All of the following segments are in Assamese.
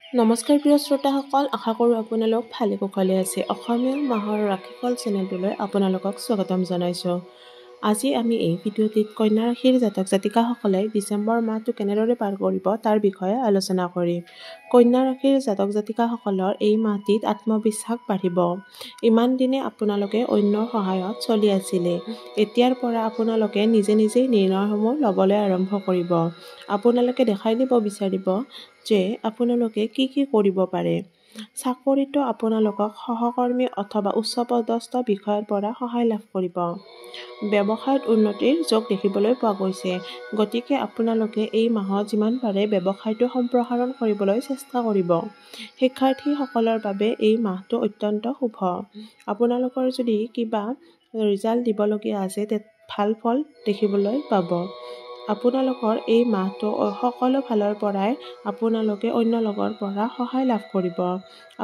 নমস্কাৰ প্ৰিয় শ্ৰোতাসকল, আশা কৰোঁ আপোনালোক ভালে কুশলে আছে। অসমীয়া মাহৰ ৰাশিফল চেনেলটোলৈ আপোনালোকক স্বাগতম জনাইছোঁ। আজি আমি এই ভিডিঅ'টিত কন্যা ৰাশিৰ জাতক জাতিকাসকলে ডিচেম্বৰ মাহটো কেনেদৰে পাৰ কৰিব তাৰ বিষয়ে আলোচনা কৰিম। কন্যা ৰাশিৰ জাতক জাতিকাসকলৰ এই মাহটিত আত্মবিশ্বাস বাঢ়িব। ইমান দিনে আপোনালোকে অন্যৰ সহায়ত চলি আছিলে। এতিয়াৰ পৰা আপোনালোকে নিজে নিজেই নিৰ্ণয়সমূহ ল'বলৈ আৰম্ভ কৰিব। আপোনালোকে দেখাই দিব বিচাৰিব যে আপোনালোকে কি কৰিব পাৰে। চাকৰিতো আপোনালোকক সহকৰ্মী অথবা উচ্চপদস্থ বিষয়াৰ পৰা সহায় লাভ কৰিব। ব্যৱসায়ত উন্নতিৰ যোগ দেখিবলৈ পোৱা গৈছে। গতিকে আপোনালোকে এই মাহত যিমান পাৰে ব্যৱসায়টো সম্প্ৰসাৰণ কৰিবলৈ চেষ্টা কৰিব। শিক্ষাৰ্থীসকলৰ বাবে এই মাহটো অত্যন্ত শুভ। আপোনালোকৰ যদি কিবা ৰিজাল্ট দিবলগীয়া আছে ভাল ফল দেখিবলৈ পাব। আপোনালোকৰ এই মাহটো সকলো ফালৰ পৰাই আপোনালোকে অন্য লগৰ পৰা সহায় লাভ কৰিব।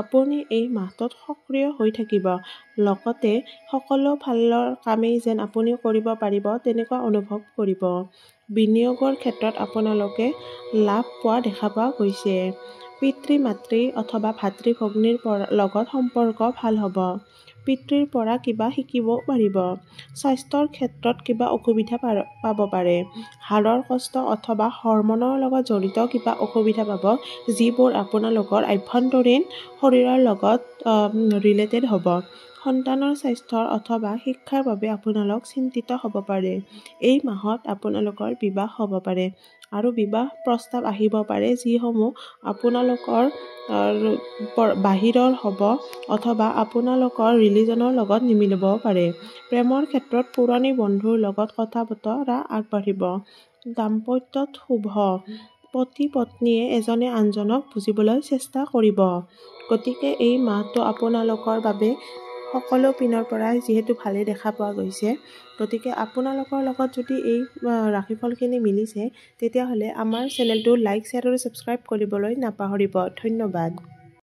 আপুনি এই মাহটোত সক্ৰিয় হৈ থাকিব। লগতে সকলো ফালৰ কামেই যেন আপুনি কৰিব পাৰিব তেনেকুৱা অনুভৱ কৰিব। বিনিয়োগৰ ক্ষেত্ৰত আপোনালোকে লাভ পোৱা দেখা পোৱা গৈছে। পিতৃ মাতৃ অথবা ভাতৃ ভগ্নীৰ লগত সম্পৰ্ক ভাল হ'ব। পিতৃৰ পৰা কিবা শিকিবও পাৰিব। স্বাস্থ্যৰ ক্ষেত্ৰত কিবা অসুবিধা পাব পাৰে। হাড়ৰ কষ্ট অথবা হৰমনৰ লগত জড়িত কিবা অসুবিধা পাব, যিবোৰ আপোনালোকৰ আভ্যন্তৰীণ শৰীৰৰ লগত ৰিলেটেড হ'ব। সন্তানৰ স্বাস্থ্যৰ অথবা শিক্ষাৰ বাবে আপোনালোক চিন্তিত হ'ব পাৰে। এই মাহত আপোনালোকৰ বিবাহ হ'ব পাৰে আৰু বিবাহ প্ৰস্তাৱ আহিব পাৰে, যিসমূহ আপোনালোকৰ বাহিৰৰ হ'ব অথবা আপোনালোকৰ ৰিলিজনৰ লগত নিমিলিবও পাৰে। প্ৰেমৰ ক্ষেত্ৰত পুৰণি বন্ধুৰ লগত কথা বতৰা আগবাঢ়িব। দাম্পত্যত শুভ। পতি পত্নীয়ে এজনে আনজনক বুজিবলৈ চেষ্টা কৰিব। গতিকে এই মাহটো আপোনালোকৰ বাবে সকলো পিনৰ পৰাই যিহেতু ভালেই দেখা পোৱা গৈছে, গতিকে আপোনালোকৰ লগত যদি এই ৰাশিফলখিনি মিলিছে তেতিয়াহ'লে আমাৰ চেনেলটো লাইক, শ্বেয়াৰ আৰু ছাবস্ক্ৰাইব কৰিবলৈ নাপাহৰিব। ধন্যবাদ।